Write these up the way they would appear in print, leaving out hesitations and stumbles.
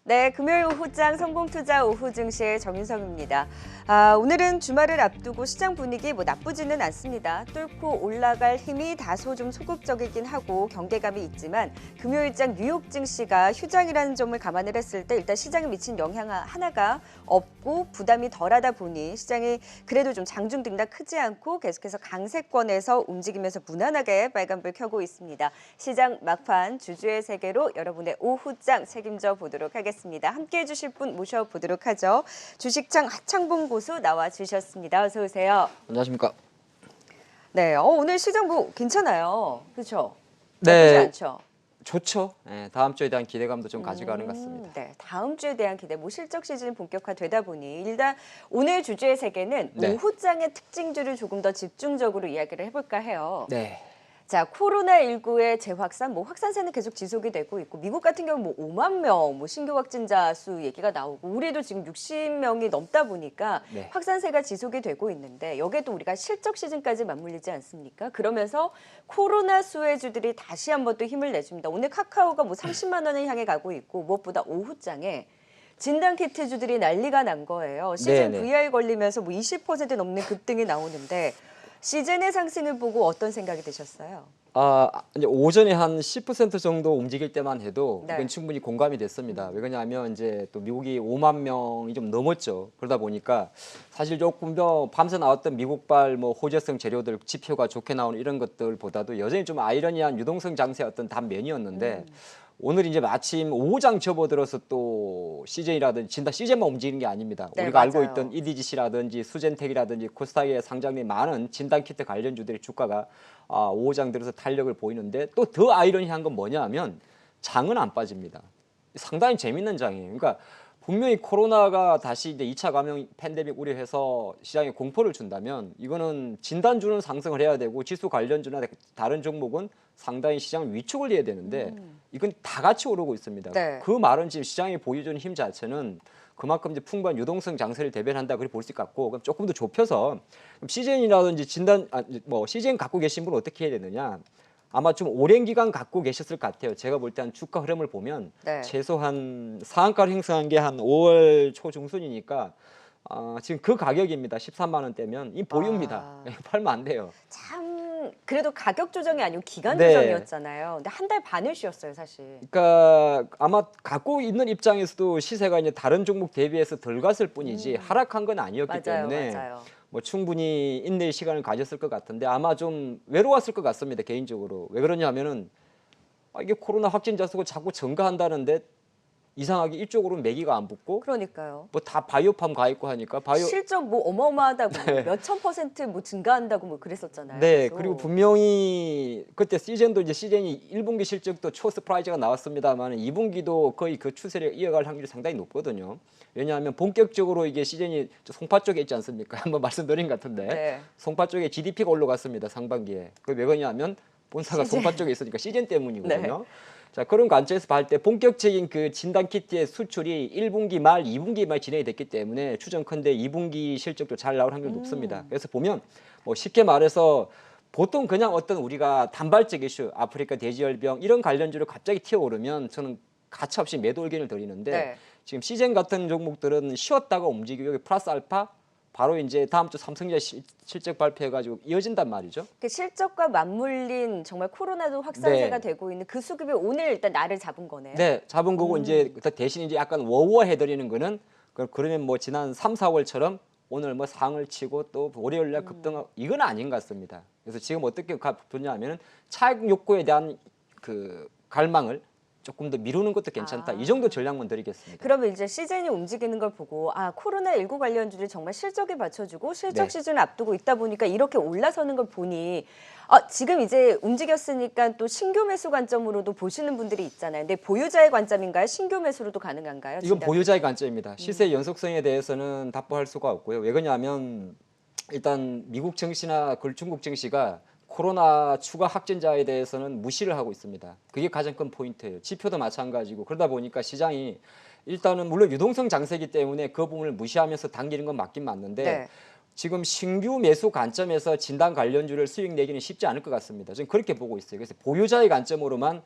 네, 금요일 오후장 성공투자 오후 증시의 정윤성입니다. 오늘은 주말을 앞두고 시장 분위기 나쁘지는 않습니다. 뚫고 올라갈 힘이 다소 좀 소극적이긴 하고 경계감이 있지만 금요일장 뉴욕 증시가 휴장이라는 점을 감안을 했을 때 일단 시장에 미친 영향 하나가 없고 부담이 덜하다 보니 시장이 그래도 좀 장중 등락 크지 않고 계속해서 강세권에서 움직이면서 무난하게 빨간불 켜고 있습니다. 시장 막판 주주의 세계로 여러분의 오후장 책임져 보도록 하겠습니다. 함께해 주실 분 모셔보도록 하죠. 주식창 하창봉 고수 나와 주셨습니다. 어서 오세요. 안녕하십니까. 네, 오늘 시장 괜찮아요. 그렇죠? 네, 나쁘지 않죠? 좋죠. 네, 다음 주에 대한 기대감도 좀 가져가는 것 같습니다. 네, 다음 주에 대한 기대, 실적 시즌 본격화되다 보니 일단 오늘 주주의 세계는 네. 오후장의 특징주를 조금 더 집중적으로 이야기를 해볼까 해요. 네. 자, 코로나19의 재확산, 확산세는 계속 지속이 되고 있고 미국 같은 경우 5만 명 신규 확진자 수 얘기가 나오고 우리도 지금 60명이 넘다 보니까 네. 확산세가 지속이 되고 있는데 여기에 또 우리가 실적 시즌까지 맞물리지 않습니까? 그러면서 코로나 수혜주들이 다시 한번 또 힘을 내줍니다. 오늘 카카오가 30만 원을 향해 가고 있고 무엇보다 오후장에 진단키트주들이 난리가 난 거예요. 시즌 네네. VR 걸리면서 20% 넘는 급등이 나오는데 시즌의 상승을 보고 어떤 생각이 드셨어요? 이제 오전에 한 10% 정도 움직일 때만 해도 네. 이건 충분히 공감이 됐습니다. 왜 그러냐면 이제 또 미국이 5만 명이 좀 넘었죠. 그러다 보니까 사실 조금 더 밤새 나왔던 미국발 호재성 재료들 지표가 좋게 나오는 이런 것들보다도 여전히 좀 아이러니한 유동성 장세 어떤 단면이었는데 오늘 이제 마침 오후장 접어들어서 또 시즌이라든지 진단 시즌만 움직이는 게 아닙니다. 네, 우리가 알고 맞아요. 있던 EDGC라든지 수젠텍이라든지 코스닥에 상장된 많은 진단키트 관련주들의 주가가 오후장 들어서 탄력을 보이는데 또 더 아이러니한 건 뭐냐 하면 장은 안 빠집니다. 상당히 재밌는 장이에요. 그러니까 분명히 코로나가 다시 이제 2차 감염 팬데믹 우려해서 시장에 공포를 준다면 이거는 진단주는 상승을 해야 되고 지수 관련주나 다른 종목은 상당히 시장 위축을 해야 되는데 이건 다 같이 오르고 있습니다. 네. 그 말은 지금 시장이 보여주는 힘 자체는 그만큼 이제 풍부한 유동성 장세를 대변한다 그렇게 볼 수 있고 그럼 조금 더 좁혀서 시즌이라든지 시즌 갖고 계신 분은 어떻게 해야 되느냐? 아마 좀 오랜 기간 갖고 계셨을 것 같아요. 제가 볼 때 한 주가 흐름을 보면 네. 최소한 상한가를 형성한 게 한 5월 초중순이니까 지금 그 가격입니다. 13만 원대면 이 보유입니다. 팔면 안 돼요. 참 그래도 가격 조정이 아니고 기간 네. 조정이었잖아요. 근데 한 달 반을 쉬었어요, 사실. 그러니까 아마 갖고 있는 입장에서도 시세가 이제 다른 종목 대비해서 덜 갔을 뿐이지 하락한 건 아니었기 때문에 맞아요. 충분히 인내의 시간을 가졌을 것 같은데 아마 좀 외로웠을 것 같습니다. 개인적으로. 왜 그러냐면은 이게 코로나 확진자 수가 자꾸 증가한다는데 이상하게 이쪽으로는 매기가 안 붙고 그러니까요. 다 바이오팜 가 있고 하니까 실적 어마어마하다고 몇천 % 증가한다고 그랬었잖아요. 네, 계속. 그리고 분명히 그때 시즌도 이제 시즌이 1분기 실적도 초서프라이즈가 나왔습니다만 2분기도 거의 그 추세를 이어갈 확률이 상당히 높거든요. 왜냐하면 본격적으로 이게 시즌이 송파 쪽에 있지 않습니까? 한번 말씀드린 것 같은데 네. 송파 쪽에 GDP가 올라갔습니다. 상반기에. 그게 왜 그러냐면 본사가 시즌. 송파 쪽에 있으니까 시즌 때문이거든요. 네. 자, 그런 관점에서 봤을 때 본격적인 그 진단 키트의 수출이 1분기 말, 2분기 말 진행이 됐기 때문에 추정컨대 2분기 실적도 잘 나올 확률이 높습니다. 그래서 보면 쉽게 말해서 보통 그냥 어떤 우리가 단발적 이슈, 아프리카 돼지열병 이런 관련주로 갑자기 튀어오르면 저는 가차없이 매도 의견을 드리는데 네. 지금 시젠 같은 종목들은 쉬었다가 움직이고 여기 플러스 알파 바로 이제 다음 주 삼성전자 실적 발표해가지고 이어진단 말이죠. 그 실적과 맞물린 정말 코로나도 확산세가 네. 되고 있는 그 수급이 오늘 일단 날을 잡은 거네요. 네, 잡은 거고 이제 대신 이제 약간 워워 해드리는 거는 그러면 지난 3, 4월처럼 오늘 상을 치고 또 월요일 날 급등하고 이건 아닌 것 같습니다. 그래서 지금 어떻게 두냐면은 차익 욕구에 대한 그 갈망을 조금 더 미루는 것도 괜찮다. 이 정도 전략만 드리겠습니다. 그러면 이제 시즌이 움직이는 걸 보고 코로나19 관련주를 정말 실적에 받쳐주고 실적 네. 시즌을 앞두고 있다 보니까 이렇게 올라서는 걸 보니 지금 이제 움직였으니까 또 신규 매수 관점으로도 보시는 분들이 있잖아요. 근데 보유자의 관점인가요? 신규 매수로도 가능한가요? 이건 진단? 보유자의 관점입니다. 시세 연속성에 대해서는 답보할 수가 없고요. 왜 그러냐면 일단 미국 증시나 중국 증시가 코로나 추가 확진자에 대해서는 무시를 하고 있습니다. 그게 가장 큰 포인트예요. 지표도 마찬가지고 그러다 보니까 시장이 일단은 물론 유동성 장세이기 때문에 그 부분을 무시하면서 당기는 건 맞긴 맞는데 네. 지금 신규 매수 관점에서 진단 관련주를 수익 내기는 쉽지 않을 것 같습니다. 저는 그렇게 보고 있어요. 그래서 보유자의 관점으로만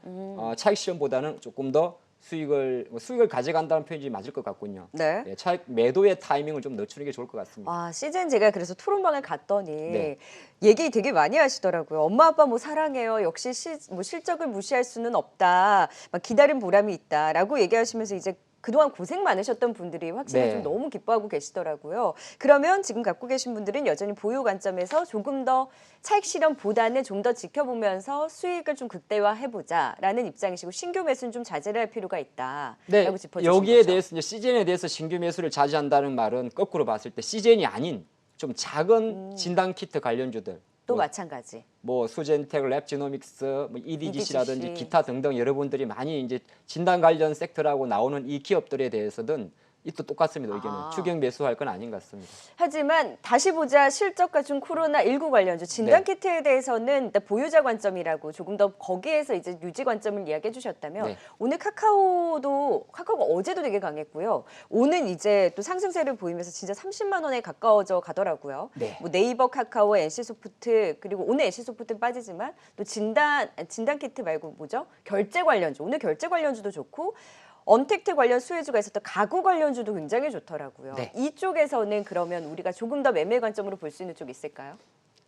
차익 실현보다는 조금 더 수익을 가져간다는 표현이 맞을 것 같군요. 네. 예, 차익 매도의 타이밍을 좀 늦추는 게 좋을 것 같습니다. 아, 시즌 제가 그래서 토론방을 갔더니 네. 얘기 되게 많이 하시더라고요. 엄마 아빠 뭐 사랑해요. 역시 뭐 실적을 무시할 수는 없다. 막 기다린 보람이 있다라고 얘기하시면서 이제 그동안 고생 많으셨던 분들이 확실히 네. 좀 너무 기뻐하고 계시더라고요. 그러면 지금 갖고 계신 분들은 여전히 보유 관점에서 조금 더 차익 실현보다는 좀 더 지켜보면서 수익을 좀 극대화해보자라는 입장이시고 신규 매수는 좀 자제를 할 필요가 있다라고 네, 짚어주신 여기에 거죠. 대해서 이제 시즌에 대해서 신규 매수를 자제한다는 말은 거꾸로 봤을 때 시즌이 아닌 좀 작은 진단 키트 관련주들 또 뭐, 마찬가지. 뭐 수젠텍, 랩지노믹스, 뭐 EDGC라든지 EDGC. 기타 등등 여러분들이 많이 이제 진단 관련 섹터라고 나오는 이 기업들에 대해서는 이 또 똑같습니다. 의견은 아. 추격 매수할 건 아닌 것 같습니다. 하지만 다시 보자 실적과 좀 코로나19 관련주 진단 네. 키트에 대해서는 일단 보유자 관점이라고 조금 더 거기에서 이제 유지 관점을 이야기해 주셨다면 네. 오늘 카카오가 어제도 되게 강했고요. 오늘 이제 또 상승세를 보이면서 진짜 30만 원에 가까워져 가더라고요. 네. 뭐 네이버, 카카오, NC소프트 그리고 오늘 NC소프트는 빠지지만 또 진단 키트 말고 뭐죠? 결제 관련주. 오늘 결제 관련주도 좋고 언택트 관련 수혜주가 있었던 가구 관련주도 굉장히 좋더라고요. 네. 이쪽에서는 그러면 우리가 조금 더 매매 관점으로 볼 수 있는 쪽이 있을까요?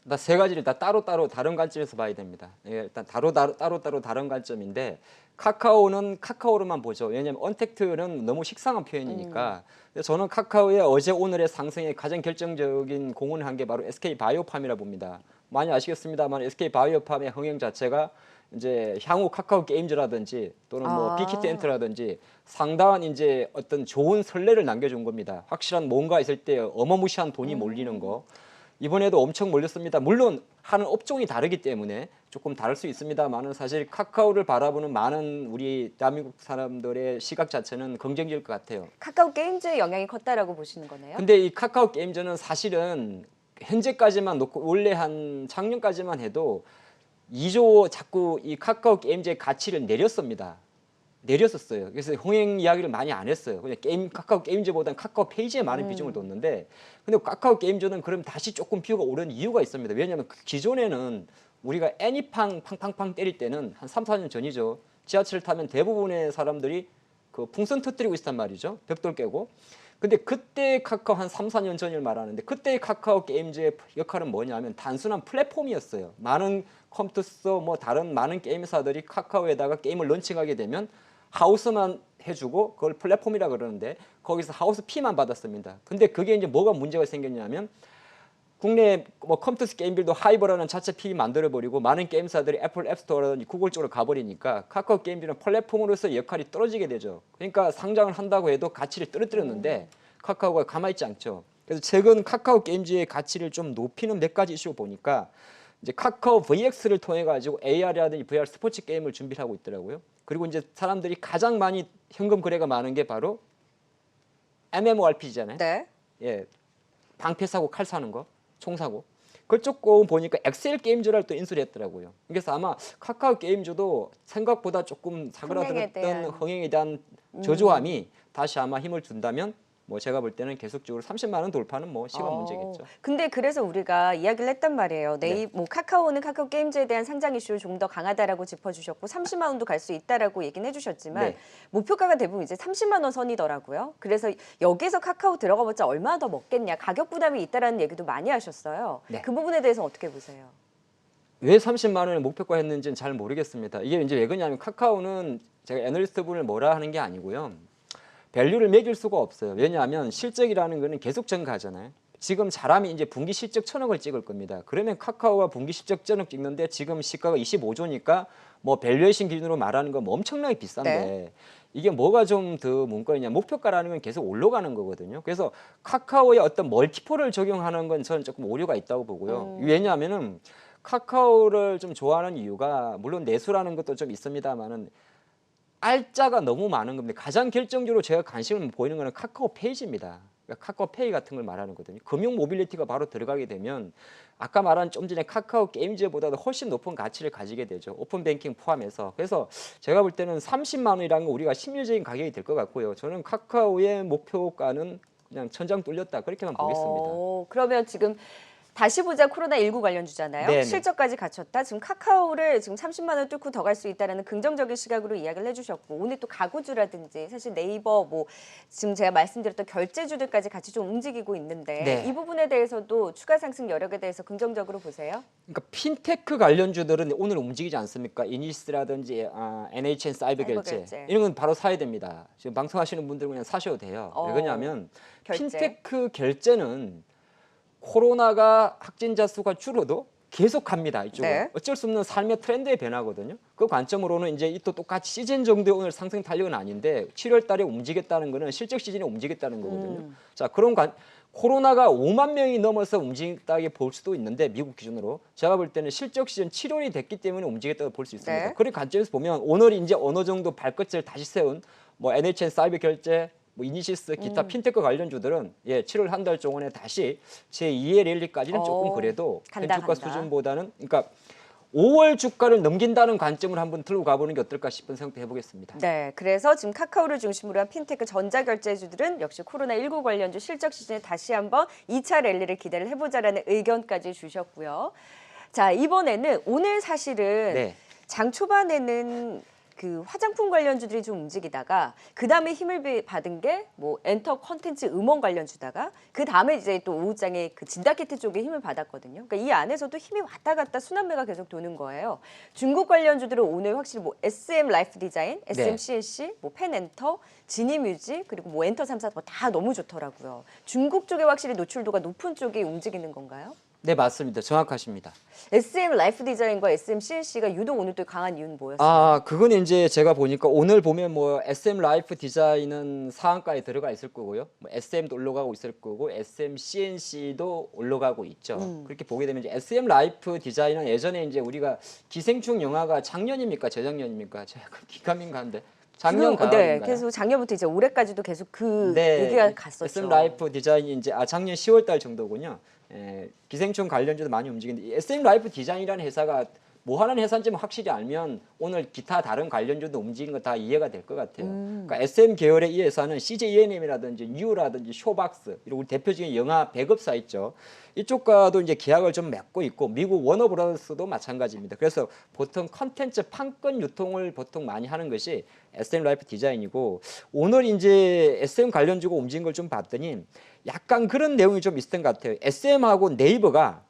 일단 세 가지를 다 따로따로 다른 관점에서 봐야 됩니다. 예, 일단 따로따로 다른 관점인데 카카오는 카카오로만 보죠. 왜냐하면 언택트는 너무 식상한 표현이니까. 그래서 저는 카카오의 어제 오늘의 상승에 가장 결정적인 공헌을 한 게 바로 SK 바이오팜이라 봅니다. 많이 아시겠습니다만 SK 바이오팜의 흥행 자체가 이제 향후 카카오 게임즈라든지 또는 뭐 아. 빅히트 엔터라든지 상당한 이제 어떤 좋은 선례를 남겨준 겁니다. 확실한 뭔가 있을 때 어마무시한 돈이 몰리는 거. 이번에도 엄청 몰렸습니다. 물론 하는 업종이 다르기 때문에 조금 다를 수 있습니다만은 사실 카카오를 바라보는 많은 우리 대한민국 사람들의 시각 자체는 긍정적일 것 같아요. 카카오 게임즈의 영향이 컸다라고 보시는 거네요. 근데 이 카카오 게임즈는 사실은 현재까지만 놓고 원래 한 작년까지만 해도 2조 자꾸 이 카카오 게임즈의 가치를 내렸었어요. 그래서 흥행 이야기를 많이 안 했어요. 그냥 카카오 게임즈보다는 카카오 페이지에 많은 비중을 뒀는데, 근데 카카오 게임즈는 그럼 다시 조금 비유가 오른 이유가 있습니다. 왜냐하면 기존에는 우리가 애니팡 팡팡팡 때릴 때는 한 3, 4년 전이죠. 지하철을 타면 대부분의 사람들이 그 풍선 터뜨리고 있었단 말이죠. 벽돌 깨고. 근데 그때 카카오 한 3, 4년 전을 말하는데 그때 카카오 게임즈의 역할은 뭐냐면 단순한 플랫폼이었어요. 많은 컴퓨터 뭐 다른 많은 게임 회사들이 카카오에다가 게임을 런칭하게 되면 하우스만 해주고 그걸 플랫폼이라 그러는데 거기서 하우스 피만 받았습니다. 근데 그게 이제 뭐가 문제가 생겼냐면 국내 뭐 컴퓨터 게임들도 하이버라는 자체 피 만들어버리고 많은 게임사들이 애플 앱스토어라든지 구글 쪽으로 가버리니까 카카오 게임즈는 플랫폼으로서 역할이 떨어지게 되죠. 그러니까 상장을 한다고 해도 가치를 떨어뜨렸는데 카카오가 가만히 있지 않죠. 그래서 최근 카카오 게임즈의 가치를 좀 높이는 몇 가지 이슈 보니까 이제 카카오 VX를 통해 가지고 AR이라든지 VR 스포츠 게임을 준비를 하고 있더라고요. 그리고 이제 사람들이 가장 많이 현금 거래가 많은 게 바로 MMORPG잖아요. 네. 예, 방패 사고 칼 사는 거, 총 사고. 그쪽 거 보니까 엑셀 게임즈를 또 인수를 했더라고요. 그래서 아마 카카오 게임즈도 생각보다 조금 사그라들었던 흥행에 대한 저조함이 다시 아마 힘을 준다면 뭐 제가 볼 때는 계속적으로 30만 원 돌파는 뭐 시간 문제겠죠. 근데 그래서 우리가 이야기를 했단 말이에요. 뭐 카카오는 카카오 게임즈에 대한 상장 이슈를 좀 더 강하다라고 짚어주셨고 30만 원도 갈 수 있다라고 얘기는 해주셨지만 네. 목표가가 대부분 이제 30만 원 선이더라고요. 그래서 여기서 카카오 들어가봤자 얼마나 더 먹겠냐, 가격 부담이 있다라는 얘기도 많이 하셨어요. 네. 그 부분에 대해서 어떻게 보세요? 왜 30만 원을 목표가 했는지는 잘 모르겠습니다. 이게 이제 왜 그러냐면 카카오는 제가 애널리스트 분을 뭐라 하는 게 아니고요. 밸류를 매길 수가 없어요. 왜냐하면 실적이라는 거는 계속 증가하잖아요. 지금 사람이 이제 분기 실적 1,000억을 찍을 겁니다. 그러면 카카오가 분기 실적 1,000억 찍는데 지금 시가가 25조니까 뭐 밸류에이션 기준으로 말하는 건 뭐 엄청나게 비싼데 네. 이게 뭐가 좀 더 문과이냐. 목표가라는 건 계속 올라가는 거거든요. 그래서 카카오의 어떤 멀티플을 적용하는 건 저는 조금 오류가 있다고 보고요. 왜냐하면은 카카오를 좀 좋아하는 이유가 물론 내수라는 것도 좀 있습니다만은 알짜가 너무 많은 겁니다. 가장 결정적으로 제가 관심을 보이는 것은 카카오 페이지입니다. 그러니까 카카오 페이 같은 걸 말하는 거거든요. 금융 모빌리티가 바로 들어가게 되면 아까 말한 좀 전에 카카오 게임즈보다도 훨씬 높은 가치를 가지게 되죠. 오픈 뱅킹 포함해서. 그래서 제가 볼 때는 30만 원이라는 건 우리가 심리적인 가격이 될 것 같고요. 저는 카카오의 목표가는 그냥 천장 뚫렸다 그렇게만 보겠습니다. 그러면 지금 다시 보자 코로나19 관련주잖아요. 네네. 실적까지 갖췄다. 지금 카카오를 지금 30만 원 뚫고 더 갈 수 있다는 긍정적인 시각으로 이야기를 해주셨고 오늘 또 가구주라든지 사실 네이버 뭐 지금 제가 말씀드렸던 결제주들까지 같이 좀 움직이고 있는데 네. 이 부분에 대해서도 추가 상승 여력에 대해서 긍정적으로 보세요. 그러니까 핀테크 관련주들은 오늘 움직이지 않습니까? 이니스라든지 NHN 사이버 결제 결제. 이런 건 바로 사야 됩니다. 지금 방송하시는 분들 그냥 사셔도 돼요. 왜 그러냐면 결제. 핀테크 결제는 코로나가 확진자 수가 줄어도 계속합니다. 이쪽은 네. 어쩔 수 없는 삶의 트렌드의 변화거든요. 그 관점으로는 이제 이 또 똑같이 시즌 정도의 오늘 상승 탄력은 아닌데 7월 달에 움직였다는 거는 실적 시즌에 움직였다는 거거든요. 자, 그런 코로나가 5만 명이 넘어서 움직였다고 볼 수도 있는데 미국 기준으로 제가 볼 때는 실적 시즌 7월이 됐기 때문에 움직였다고 볼 수 있습니다. 네. 그런 관점에서 보면 오늘 이제 어느 정도 발끝을 다시 세운 뭐 NHN 사이버 결제 뭐 이니시스 기타 핀테크 관련주들은 7월 한 달 동안에 다시 제2의 랠리까지는 조금 그래도 간다, 주가 간다. 수준보다는 그러니까 5월 주가를 넘긴다는 관점을 한번 들고 가보는 게 어떨까 싶은 생각도 해보겠습니다. 네, 그래서 지금 카카오를 중심으로 한 핀테크 전자결제주들은 역시 코로나19 관련주 실적 시즌에 다시 한번 2차 랠리를 기대를 해보자라는 의견까지 주셨고요. 자, 이번에는 오늘 사실은 네. 장 초반에는 그 화장품 관련주들이 좀 움직이다가 그 다음에 힘을 받은 게 뭐 엔터 콘텐츠 음원 관련주다가 그 다음에 이제 또 오후장에 그 진다키트 쪽에 힘을 받았거든요. 그러니까 이 안에서도 힘이 왔다 갔다 순환매가 계속 도는 거예요. 중국 관련주들은 오늘 확실히 뭐 SM 라이프 디자인, SM CNC, 뭐 펜엔터, 지니뮤직 그리고 뭐 엔터 3사 다 너무 좋더라고요. 중국 쪽에 확실히 노출도가 높은 쪽이 움직이는 건가요? 네, 맞습니다. 정확하십니다. SM 라이프 디자인과 SM CNC가 유독 오늘 또 강한 이유는 뭐였어요? 그건 이제 제가 보니까 오늘 보면 뭐 SM 라이프 디자인은 상한가에 들어가 있을 거고요. 뭐 SM도 올라가고 있을 거고 SM CNC도 올라가고 있죠. 그렇게 보게 되면 이제 SM 라이프 디자인은 예전에 이제 우리가 기생충 영화가 작년입니까? 재작년입니까? 제가 기가민가한데. 작년 지금, 가을인가요? 네, 계속 작년부터 이제 올해까지도 계속 그 네, 얘기가 갔었죠. SM 라이프 디자인이 이제 작년 10월 달 정도군요. 기생충 관련주도 많이 움직이는데 이 SM 라이프 디자인이라는 회사가 뭐 하는 회사인지 확실히 알면 오늘 기타 다른 관련주도 움직이는 거 다 이해가 될 것 같아요. 그러니까 SM 계열의 이 회사는 CJ ENM이라든지 뉴라든지 쇼박스 이런 우리 대표적인 영화 배급사 있죠. 이쪽과도 이제 계약을 좀 맺고 있고 미국 워너브라더스도 마찬가지입니다. 그래서 보통 컨텐츠 판권 유통을 보통 많이 하는 것이 SM 라이프 디자인이고 오늘 이제 SM 관련주가 움직인 걸 좀 봤더니 약간 그런 내용이 좀 있었던 것 같아요. SM하고 네이버가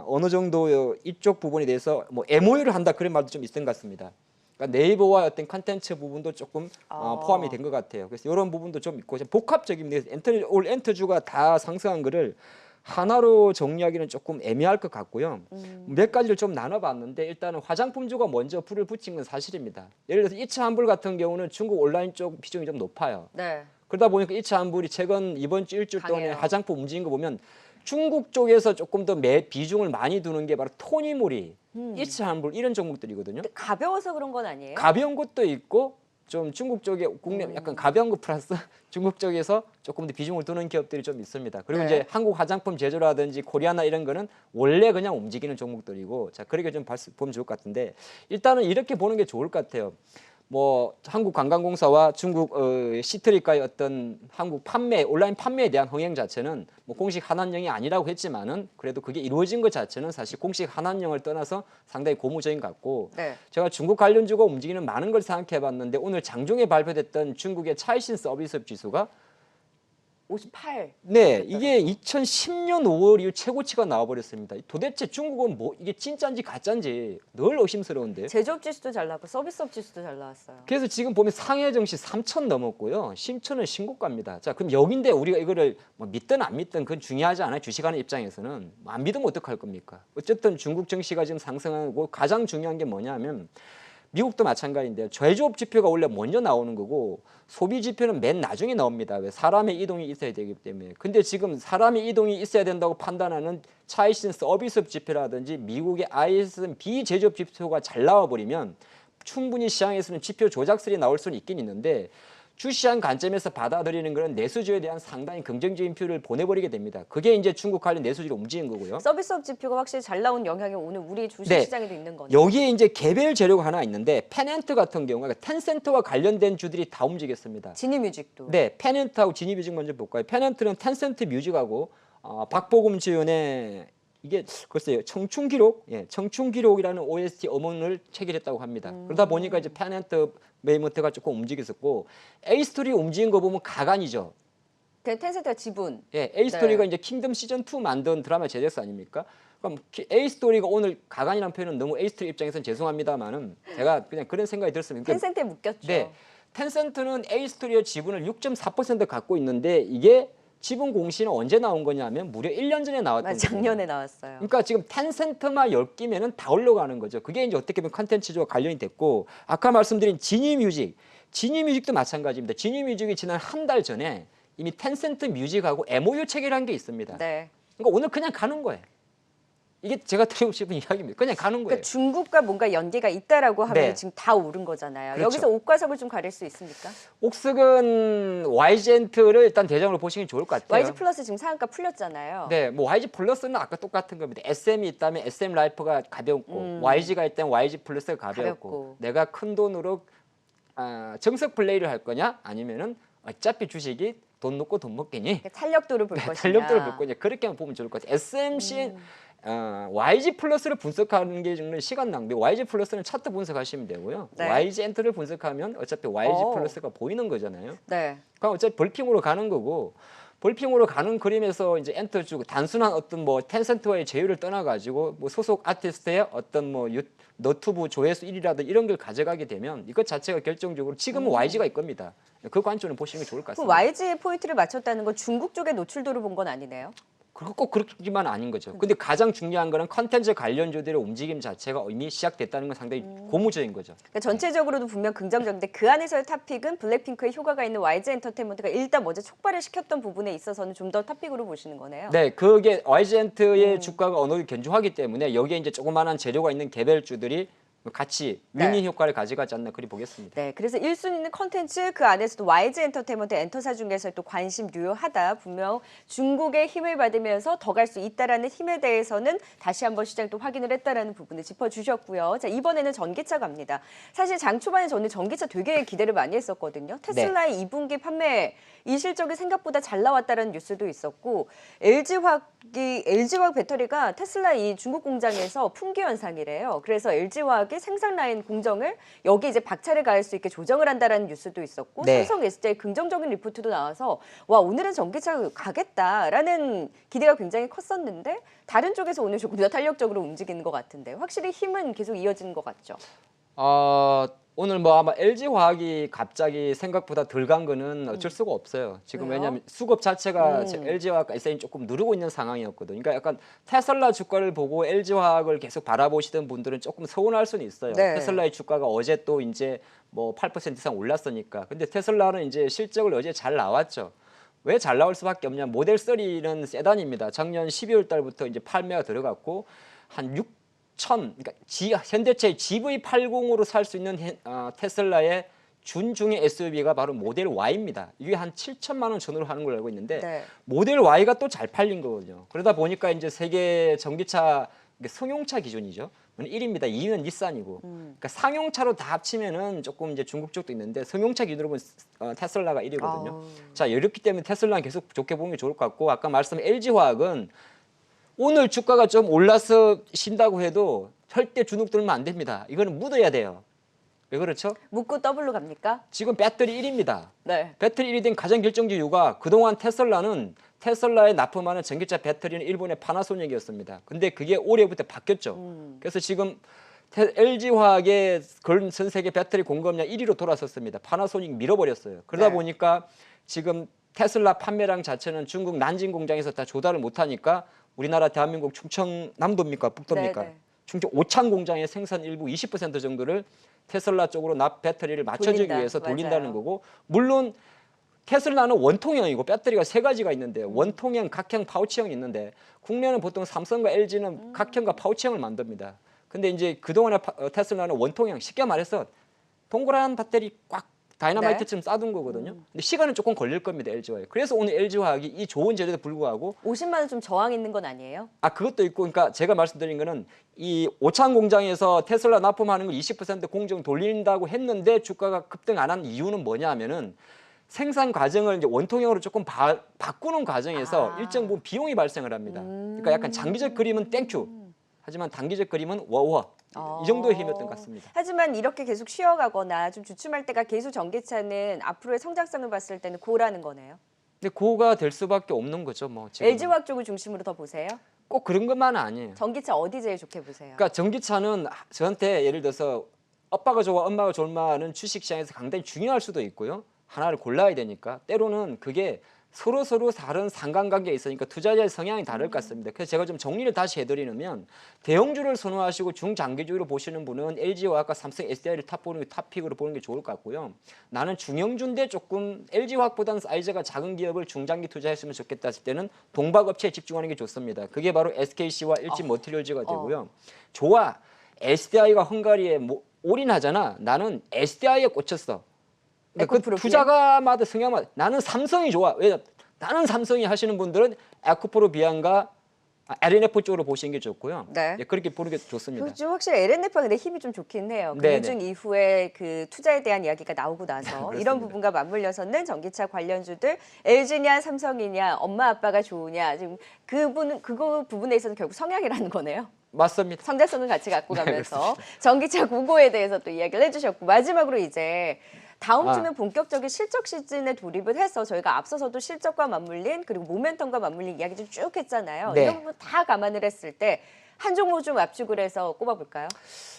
어느 정도 이쪽 부분에 대해서 뭐 MOU를 한다 그런 말도 좀 있었던 것 같습니다. 그러니까 네이버와 어떤 컨텐츠 부분도 조금 포함이 된 것 같아요. 그래서 이런 부분도 좀 있고 복합적입니다. 올 엔터주가 다 상승한 거를 하나로 정리하기는 조금 애매할 것 같고요. 몇 가지를 좀 나눠봤는데 일단은 화장품주가 먼저 불을 붙인 건 사실입니다. 예를 들어서 2차 환불 같은 경우는 중국 온라인 쪽 비중이 좀 높아요. 네. 그러다 보니까 2차 환불이 최근 이번 주 일주일 동안에 강해요. 화장품 움직인 거 보면 중국 쪽에서 조금 더 비중을 많이 두는 게 바로 토니모리, 2차 환불 이런 종목들이거든요. 근데 가벼워서 그런 건 아니에요? 가벼운 것도 있고 좀 중국 쪽에 국내 약간 가벼운 거 플러스 중국 쪽에서 조금 더 비중을 두는 기업들이 좀 있습니다. 그리고 네. 이제 한국 화장품 제조라든지 코리아나 이런 거는 원래 그냥 움직이는 종목들이고 자 그렇게 좀 보면 좋을 것 같은데 일단은 이렇게 보는 게 좋을 것 같아요. 뭐 한국관광공사와 중국 시트리카의 어떤 한국 판매 온라인 판매에 대한 흥행 자체는 뭐 공식 한한령이 아니라고 했지만은 그래도 그게 이루어진 것 자체는 사실 공식 한한령을 떠나서 상당히 고무적인 것 같고 네. 제가 중국 관련주가 움직이는 많은 걸 생각해봤는데 오늘 장중에 발표됐던 중국의 차이신 서비스업 지수가 58. 네, 이게 2010년 5월 이후 최고치가 나와버렸습니다. 도대체 중국은 뭐 이게 진짜인지 가짜인지 늘 의심스러운데요. 제조업 지수도 잘 나왔고 서비스업 지수도 잘 나왔어요. 그래서 지금 보면 상해 증시 3천 넘었고요. 심천은 신고가입니다. 자, 그럼 여기인데 우리가 이거를 뭐 믿든 안 믿든 그건 중요하지 않아요. 주식하는 입장에서는 뭐안 믿으면 어떡할 겁니까? 어쨌든 중국 증시가 지금 상승하고 가장 중요한 게 뭐냐면 미국도 마찬가지인데요. 제조업 지표가 원래 먼저 나오는 거고 소비 지표는 맨 나중에 나옵니다. 왜 사람의 이동이 있어야 되기 때문에. 근데 지금 사람의 이동이 있어야 된다고 판단하는 차이신 서비스업 지표라든지 미국의 ISM 비제조업 지표가 잘 나와버리면 충분히 시장에서는 지표 조작설이 나올 수는 있긴 있는데 주시장 관점에서 받아들이는 것은 내수주에 대한 상당히 긍정적인 표를 보내버리게 됩니다. 그게 이제 중국 관련 내수주를 움직인 거고요. 서비스업 지표가 확실히 잘 나온 영향이 오늘 우리 주식 네. 시장에도 있는 거네요. 여기에 이제 개별 재료가 하나 있는데 페넨트 같은 경우가 텐센트와 관련된 주들이 다 움직였습니다. 지니뮤직도. 네, 페넨트하고 지니뮤직 먼저 볼까요? 페넨트는 텐센트 뮤직하고 박보검 지원의 이게 글쎄요 청춘 기록, 청춘 기록이라는 OST 음원을 체결했다고 합니다. 그러다 보니까 이제 팬 엔터테인먼트가 조금 움직였었고 A 스토리 움직인 거 보면 가관이죠. 그 텐센트가 지분. A 스토리가 네. 이제 킹덤 시즌 2 만든 드라마 제작사 아닙니까? 그럼 A 스토리가 오늘 가관이라는 표현은 너무 A 스토리 입장에서는 죄송합니다만은 제가 그냥 그런 생각이 들었습니다. 텐센트에 묶였죠. 네, 텐센트는 A 스토리의 지분을 6.4% 갖고 있는데 이게 지분 공시는 언제 나온 거냐면 무려 1년 전에 나왔던 거예요. 작년에 나왔어요. 그러니까 지금 텐센트만 10끼면은 다 올라가는 거죠. 그게 이제 어떻게 보면 컨텐츠와 관련이 됐고 아까 말씀드린 지니뮤직도 마찬가지입니다. 지니뮤직이 지난 한 달 전에 이미 텐센트 뮤직하고 MOU 체결한 게 있습니다. 네. 그러니까 오늘 그냥 가는 거예요. 이게 제가 드리고 싶은 이야기입니다. 그냥 가는 거예요. 그러니까 중국과 뭔가 연계가 있다라고 하면 네. 지금 다 오른 거잖아요. 그렇죠. 여기서 옥과석을 좀 가릴 수 있습니까? 옥석은 YG엔트를 일단 대장으로 보시는 게 좋을 것 같아요. YG 플러스 지금 상한가 풀렸잖아요. 네, 뭐 YG 플러스는 아까 똑같은 겁니다. SM이 있다면 SM 라이프가 가볍고 YG가 있다면 YG 플러스가 가볍고 가볍고. 내가 큰 돈으로 정석 플레이를 할 거냐 아니면은 어차피 주식이 돈 넣고 돈 먹겠니? 탄력도를 볼 것이냐. 탄력도를 볼 거냐 그렇게 보면 좋을 것 같아요. SMC YG 플러스를 분석하는 게 정말 시간 낭비. YG 플러스는 차트 분석하시면 되고요. 네. YG 엔터를 분석하면 어차피 YG 오. 플러스가 보이는 거잖아요. 네. 그럼 어차피 벌핑으로 가는 거고 벌핑으로 가는 그림에서 이제 엔터 주고 단순한 어떤 뭐 텐센트와의 제휴를 떠나 가지고 뭐 소속 아티스트의 어떤 뭐 너튜브 조회수 1위라든 이런 걸 가져가게 되면 이것 자체가 결정적으로 지금은 YG가 있 겁니다. 그 관점을 보시는 게 좋을 것 그럼 같습니다. YG에 포인트를 맞췄다는 건 중국 쪽의 노출도를 본 건 아니네요. 그리고 꼭 그렇기만 아닌 거죠. 근데 가장 중요한 거는 컨텐츠 관련주들의 움직임 자체가 이미 시작됐다는 건 상당히 고무적인 거죠. 그러니까 전체적으로도 분명 긍정적인데 그 안에서의 탑픽은 블랙핑크의 효과가 있는 YG 엔터테인먼트가 일단 먼저 촉발을 시켰던 부분에 있어서는 좀 더 탑픽으로 보시는 거네요. 네, 그게 YG엔트의 주가가 어느 정도 견조하기 때문에 여기에 이제 조그마한 재료가 있는 개별주들이 같이 윈윈 효과를 가져가지 않나 그리 보겠습니다. 네, 그래서 1순위는 컨텐츠 그 안에서도 YG 엔터테인먼트 엔터사 중에서 또 관심 유효하다. 분명 중국의 힘을 받으면서 더 갈 수 있다라는 힘에 대해서는 다시 한번 시장이 또 확인을 했다라는 부분을 짚어주셨고요. 자, 이번에는 전기차 갑니다. 사실 장 초반에 저는 전기차 되게 기대를 많이 했었거든요. 테슬라의 2분기 판매 이 실적이 생각보다 잘 나왔다는 뉴스도 있었고 LG화학 배터리가 테슬라 이 중국 공장에서 품귀 현상이래요. 그래서 LG화학이 생산 라인 공정을 여기 이제 박차를 가할 수 있게 조정을 한다라는 뉴스도 있었고 네. 삼성 SDI 긍정적인 리포트도 나와서 와 오늘은 전기차 가겠다라는 기대가 굉장히 컸었는데 다른 쪽에서 오늘 조금 더 탄력적으로 움직이는 것 같은데 확실히 힘은 계속 이어지는 것 같죠. 오늘 뭐 아마 LG화학이 갑자기 생각보다 덜 간 거는 어쩔 수가 없어요. 지금 왜요? 왜냐하면 수급 자체가 LG화학 SN이 조금 누르고 있는 상황이었거든요. 그러니까 약간 테슬라 주가를 보고 LG화학을 계속 바라보시던 분들은 조금 서운할 수는 있어요. 네. 테슬라의 주가가 어제 또 이제 뭐 8% 이상 올랐으니까. 근데 테슬라는 이제 실적을 어제 잘 나왔죠. 왜 잘 나올 수밖에 없냐? 모델 3는 세단입니다. 작년 12월 달부터 이제 판매가 들어갔고 한 그러니까 현대차의 GV80으로 살 수 있는 테슬라의 준중의 SUV가 바로 모델 Y입니다. 이게 한 7천만 원 전후로 하는 걸로 알고 있는데 네. 모델 Y가 또 잘 팔린 거거든요. 그러다 보니까 이제 세계 전기차 승용차 기준이죠. 1위입니다. 2위는 닛산이고. 그러니까 상용차로 다 합치면은 조금 이제 중국 쪽도 있는데 승용차 기준으로 보면 테슬라가 1위거든요. 아우. 자, 이렇기 때문에 테슬라는 계속 좋게 보는 게 좋을 것 같고 아까 말씀한 LG화학은 오늘 주가가 좀 올라서 쉰다고 해도 절대 주눅 들면 안 됩니다. 이거는 묻어야 돼요. 왜 그렇죠? 묶고 더블로 갑니까? 지금 배터리 1위입니다. 네. 배터리 1위 된 가장 결정적 이유가 그동안 테슬라에 납품하는 전기차 배터리는 일본의 파나소닉이었습니다. 근데 그게 올해부터 바뀌었죠. 그래서 지금 LG화학의 전 세계 배터리 공급량 1위로 돌아섰습니다. 파나소닉 밀어버렸어요. 그러다 네. 보니까 지금 테슬라 판매량 자체는 중국 난징 공장에서 다 조달을 못하니까 우리나라 대한민국 충청남도입니까? 북도입니까? 네, 네. 충청 오창 공장의 생산 일부 20% 정도를 테슬라 쪽으로 배터리를 맞춰주기 돌린다. 위해서 돌린다는 맞아요. 거고 물론 테슬라는 원통형이고 배터리가 세 가지가 있는데 원통형, 각형, 파우치형이 있는데 국내는 보통 삼성과 LG는 각형과 파우치형을 만듭니다. 근데 이제 그동안의 테슬라는 원통형, 쉽게 말해서 동그란 배터리 꽉 다이너마이트처럼 싸둔 거거든요. 근데 시간은 조금 걸릴 겁니다, LG화학이. 그래서 오늘 LG화학이 이 좋은 재료에도 불구하고 50만 원 좀 저항 있는 건 아니에요? 그것도 있고, 그러니까 제가 말씀드린 거는 이 오창 공장에서 테슬라 납품하는 걸 20% 공정 돌린다고 했는데 주가가 급등 안 한 이유는 뭐냐 하면은 생산 과정을 이제 원통형으로 조금 바꾸는 과정에서 일정 부분 비용이 발생을 합니다. 그러니까 약간 장기적 그림은 땡큐. 하지만 단기적 그림은 워워. 이 정도의 힘이었던 것 같습니다. 하지만 이렇게 계속 쉬어가거나 좀 주춤할 때가 계속 전기차는 앞으로의 성장성을 봤을 때는 고라는 거네요. 근데 고가 될 수밖에 없는 거죠. 뭐 지금 LG화학 쪽을 중심으로 더 보세요. 꼭 그런 것만은 아니에요. 전기차 어디 제일 좋게 보세요? 그러니까 전기차는 저한테 예를 들어서 아빠가 좋아 엄마가 좋아하는 주식시장에서 상당히 중요할 수도 있고요. 하나를 골라야 되니까 때로는 그게 서로 다른 상관관계가 있으니까 투자자의 성향이 다를 것 같습니다. 그래서 제가 좀 정리를 다시 해드리면 대형주를 선호하시고 중장기주로 보시는 분은 LG화학과 삼성 SDI를 탑픽으로 보는 게 좋을 것 같고요. 나는 중형주인데 조금 LG화학보다는 사이즈가 작은 기업을 중장기 투자했으면 좋겠다 했을 때는 동박업체에 집중하는 게 좋습니다. 그게 바로 SKC와 LG머티리얼즈가 되고요. 좋아. SDI가 헝가리에 올인하잖아. 나는 SDI에 꽂혔어. 그 투자가마다 성향마다 나는 삼성이 좋아. 왜? 나는 삼성이 하시는 분들은 에코프로비안과 LNF 쪽으로 보시는 게 좋고요. 네. 예, 그렇게 보는 게 좋습니다. 좀 확실히 LNF가 근데 힘이 좀 좋긴 해요. 금융 이후에 그 투자에 대한 이야기가 나오고 나서 이런 부분과 맞물려서는 전기차 관련주들 LG냐 삼성이냐 엄마 아빠가 좋으냐 지금 그 부분에 있어서 결국 성향이라는 거네요. 맞습니다. 성장성을 같이 갖고 가면서 전기차 공고에 대해서 또 이야기를 해주셨고 마지막으로 이제 다음 주면 본격적인 실적 시즌에 돌입을 해서 저희가 앞서서도 실적과 맞물린 그리고 모멘텀과 맞물린 이야기를 쭉 했잖아요. 네. 이런 부분 다 감안을 했을 때 한 종목 좀 압축을 해서 꼽아볼까요?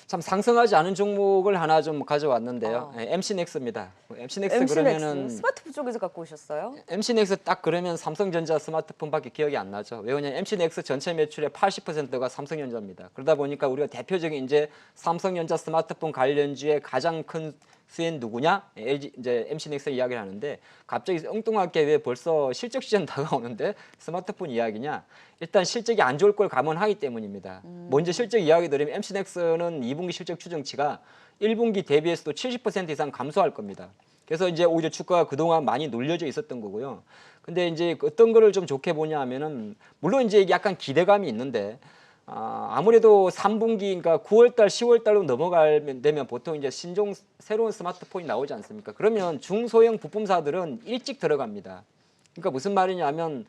참 상승하지 않은 종목을 하나 좀 가져왔는데요. MC넥스입니다. MC넥스 그러면은 스마트폰 쪽에서 갖고 오셨어요? MC넥스 딱 그러면 삼성전자 스마트폰밖에 기억이 안 나죠. 왜냐면 MC넥스 전체 매출의 80%가 삼성전자입니다. 그러다 보니까 우리가 대표적인 이제 삼성전자 스마트폰 관련주의 가장 큰 수혜는 누구냐? LG 이제 MC넥스 이야기를 하는데 갑자기 엉뚱하게 왜 벌써 실적 시즌 다가오는데 스마트폰 이야기냐? 일단 실적이 안 좋을 걸 감안하기 때문입니다. 먼저 실적 이야기 드리면 MC넥스는 2분기 실적 추정치가 1분기 대비해서도 70% 이상 감소할 겁니다. 그래서 이제 오히려 주가가 그동안 많이 눌려져 있었던 거고요. 근데 이제 어떤 거를 좀 좋게 보냐 하면은 물론 이제 약간 기대감이 있는데 아무래도 3분기 그러니까 9월달, 10월달로 넘어가면 되면 보통 이제 신종 새로운 스마트폰이 나오지 않습니까? 그러면 중소형 부품사들은 일찍 들어갑니다. 그러니까 무슨 말이냐면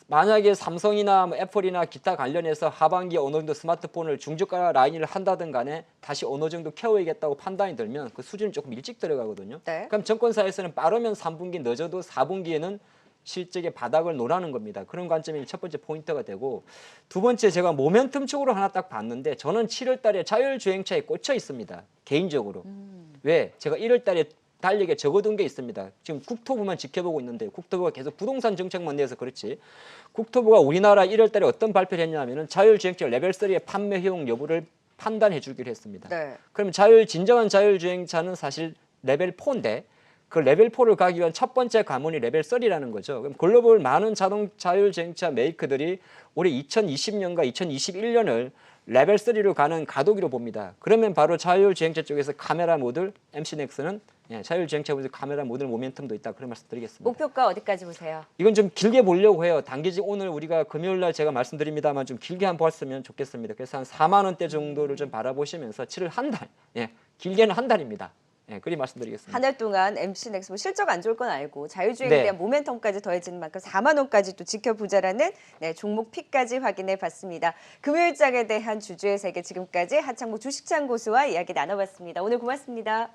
만약에 삼성이나 뭐 애플이나 기타 관련해서 하반기에 어느 정도 스마트폰을 중저가 라인을 한다든 간에 다시 어느 정도 케어해야겠다고 판단이 들면 그 수준이 조금 일찍 들어가거든요. 네. 그럼 정권사에서는 빠르면 3분기 늦어도 4분기에는 실적의 바닥을 노라는 겁니다. 그런 관점이 첫 번째 포인트가 되고 두 번째 제가 모멘텀 쪽으로 하나 딱 봤는데 저는 7월 달에 자율주행차에 꽂혀 있습니다. 개인적으로. 왜? 제가 1월 달에 달력에 적어둔 게 있습니다. 지금 국토부만 지켜보고 있는데 국토부가 계속 부동산 정책만 내서 그렇지. 국토부가 우리나라 1월 달에 어떤 발표를 했냐면은 자율주행차 레벨 3의 판매 효용 여부를 판단해 주기로 했습니다. 네. 그러면 진정한 자율주행차는 사실 레벨 4인데 그 레벨 4를 가기 위한 첫 번째 관문이 레벨 3라는 거죠. 그럼 글로벌 많은 자율주행차 메이커들이 올해 2020년과 2021년을 레벨 3로 가는 가도기로 봅니다. 그러면 바로 자율주행차 쪽에서 카메라 모듈, MC넥스는 자율주행차 쪽에서 카메라 모듈 모멘텀도 있다. 그런 말씀 드리겠습니다. 목표가 어디까지 보세요? 이건 좀 길게 보려고 해요. 단기적 오늘 우리가 금요일 날 제가 말씀드립니다만 좀 길게 한번 봤으면 좋겠습니다. 그래서 한 4만 원대 정도를 좀 바라보시면서 7월 한 달, 길게는 한 달입니다. 그리 말씀드리겠습니다. 한 달 동안 MC넥스 뭐 실적 안 좋을 건 알고 자율주행에 대한 모멘텀까지 더해지는 만큼 4만 원까지 또 지켜보자라는 종목 픽까지 확인해 봤습니다. 금요일장에 대한 주주의 세계 지금까지 하창모 주식창 고수와 이야기 나눠봤습니다. 오늘 고맙습니다.